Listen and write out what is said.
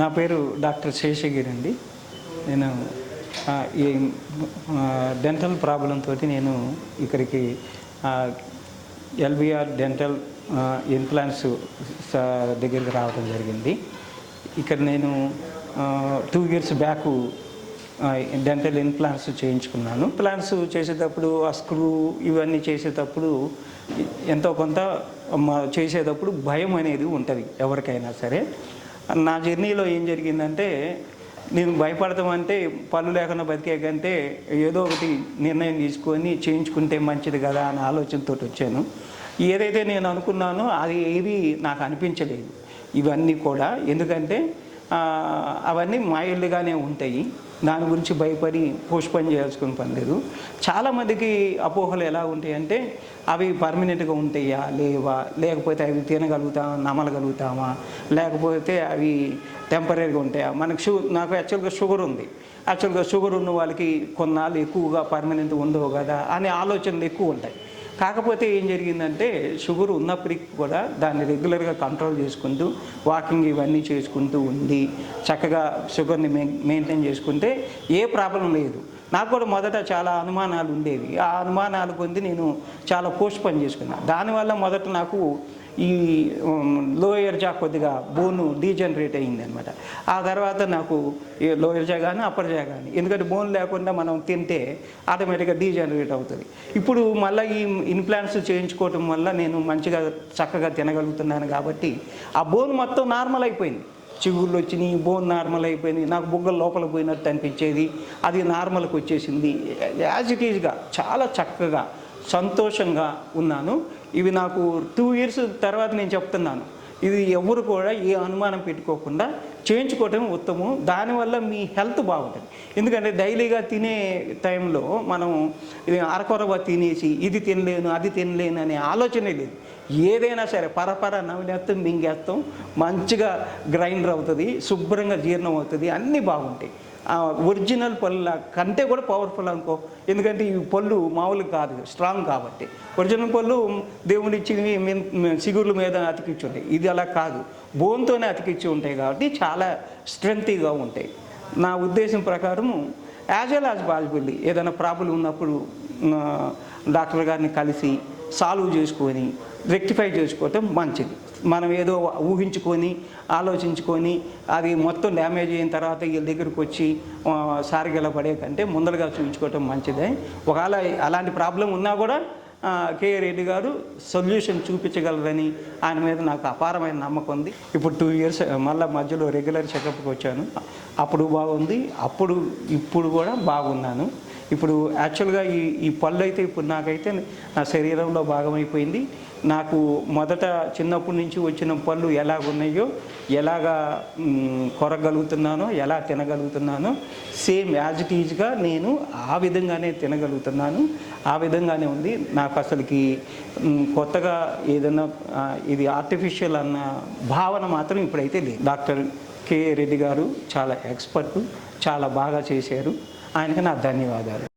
నా పేరు డాక్టర్ శేషగిరి అండి. నేను ఈ డెంటల్ ప్రాబ్లంతో నేను ఇక్కడికి ఎల్బిఆర్ డెంటల్ ఇంప్లాంట్స్ దగ్గరికి రావడం జరిగింది. ఇక్కడ నేను 2 years బ్యాక్ డెంటల్ ఇంప్లాంట్స్ చేయించుకున్నాను. ఇంప్లాంట్స్ చేసేటప్పుడు ఆ స్క్రూ ఇవన్నీ చేసేటప్పుడు ఎంతో కొంత చేసేటప్పుడు భయం అనేది ఉంటుంది ఎవరికైనా సరే. నా జర్నీలో ఏం జరిగిందంటే, నేను భయపడతామంటే పళ్ళు లేకుండా బతికే కంటే ఏదో ఒకటి నిర్ణయం తీసుకొని చేయించుకుంటే మంచిది కదా అనే ఆలోచనతో వచ్చాను. ఏదైతే నేను అనుకున్నానో అది ఏది నాకు అనిపించలేదు ఇవన్నీ కూడా. ఎందుకంటే అవన్నీ మాయలుగానే ఉంటాయి. దాని గురించి భయపడి పోస్ట్పోన్ చేయాల్సుకుని పని లేదు. చాలామందికి అపోహలు ఎలా ఉంటాయంటే, అవి పర్మనెంట్గా ఉంటాయా లేవా, లేకపోతే అవి తినగలుగుతామా నమలగలుగుతామా, లేకపోతే అవి టెంపరీగా ఉంటాయా. నాకు యాక్చువల్గా షుగర్ ఉంది. యాక్చువల్గా షుగర్ ఉన్న వాళ్ళకి కొన్నాళ్ళు ఎక్కువగా పర్మనెంట్ ఉండవు కదా అనే ఆలోచనలు ఎక్కువ ఉంటాయి. కాకపోతే ఏం జరిగిందంటే, షుగర్ ఉన్నప్పటికీ కూడా దాన్ని రెగ్యులర్గా కంట్రోల్ చేసుకుంటూ వాకింగ్ ఇవన్నీ చేసుకుంటూ ఉండి చక్కగా షుగర్ని మెయింటైన్ చేసుకుంటే ఏ ప్రాబ్లం లేదు. నాకు కూడా మొదట చాలా అనుమానాలు ఉండేవి. ఆ అనుమానాలు పొంది నేను చాలా పోస్ట్పోన్ చేసుకున్నాను. దానివల్ల మొదట నాకు ఈ లోయర్ జా కొద్దిగా బోను డీజనరేట్ అయ్యింది అనమాట. ఆ తర్వాత నాకు లోయర్ జా కానీ అప్పర్ జా కానీ, ఎందుకంటే బోన్ లేకుండా మనం తింటే ఆటోమేటిక్గా డీజనరేట్ అవుతుంది. ఇప్పుడు మళ్ళీ ఈ ఇంప్లాంట్స్ చేయించుకోవటం వల్ల నేను మంచిగా చక్కగా తినగలుగుతున్నాను కాబట్టి ఆ బోన్ మొత్తం నార్మల్ అయిపోయింది. చిగుళ్ళు వచ్చినాయి, బోన్ నార్మల్ అయిపోయింది. నాకు బుగ్గలు లోపల పోయినట్టు అనిపించేది, అది నార్మల్కి వచ్చేసింది. యాజ్ ఇట్ ఈజ్గా చాలా చక్కగా సంతోషంగా ఉన్నాను. ఇవి నాకు 2 years తర్వాత నేను చెప్తున్నాను, ఇది ఎవరు కూడా ఏ అనుమానం పెట్టుకోకుండా చేయించుకోవటం ఉత్తమం. దానివల్ల మీ హెల్త్ బాగుంటుంది. ఎందుకంటే డైలీగా తినే టైంలో మనం అరకొరగా తినేసి ఇది తినలేను అది తినలేను అనే ఆలోచనే లేదు. ఏదైనా సరే పరపర నవ్వునేస్తాం మింగేస్తాం, మంచిగా గ్రైండర్ అవుతుంది, శుభ్రంగా జీర్ణం అవుతుంది, అన్నీ బాగుంటాయి. ఒరిజినల్ పళ్ళ కంటే కూడా పవర్ఫుల్ అనుకో. ఎందుకంటే ఈ పళ్ళు మామూలు కాదు, స్ట్రాంగ్ కాబట్టి. ఒరిజినల్ పళ్ళు దేవుడిచ్చి సిగుర్ల మీద అతికిచ్చి ఉంటాయి. ఇది అలా కాదు, బోన్తోనే అతికిచ్చి ఉంటాయి కాబట్టి చాలా స్ట్రెంగ్తీగా ఉంటాయి. నా ఉద్దేశం ప్రకారము యాజ్ వెల్ యాజ్ పాసిబుల్ ఏదైనా ప్రాబ్లం ఉన్నప్పుడు డాక్టర్ గారిని కలిసి సాల్వ్ చేసుకొని రెక్టిఫై చేసుకోవటం మంచిది. మనం ఏదో ఊహించుకొని ఆలోచించుకొని అది మొత్తం డ్యామేజ్ అయిన తర్వాత వీళ్ళ దగ్గరికి వచ్చి సారిగల పడే కంటే ముందరగా చూపించుకోవటం మంచిదే. ఒకవేళ అలాంటి ప్రాబ్లం ఉన్నా కూడా కే రెడ్డి గారు సొల్యూషన్ చూపించగలరని ఆయన మీద నాకు అపారమైన నమ్మకం ఉంది. ఇప్పుడు 2 years మళ్ళీ మధ్యలో రెగ్యులర్ చెకప్కి వచ్చాను. అప్పుడు బాగుంది, ఇప్పుడు కూడా బాగున్నాను. ఇప్పుడు యాక్చువల్గా ఈ పళ్ళు అయితే ఇప్పుడు నాకైతే నా శరీరంలో భాగమైపోయింది. నాకు మొదట చిన్నప్పటి నుంచి వచ్చిన పళ్ళు ఎలాగున్నాయో, ఎలాగా కొరగలుగుతున్నానో, ఎలా తినగలుగుతున్నానో సేమ్ యాజ్ ఇట్ ఈజ్గా నేను ఆ విధంగానే తినగలుగుతున్నాను. ఆ విధంగానే ఉంది. నాకు అసలుకి కొత్తగా ఏదైనా ఇది ఆర్టిఫిషియల్ అన్న భావన మాత్రం ఇప్పుడైతే లేదు. డాక్టర్ కే రెడ్డి గారు చాలా ఎక్స్పర్టు, చాలా బాగా చేశారు. ఆయనకి నా ధన్యవాదాలు.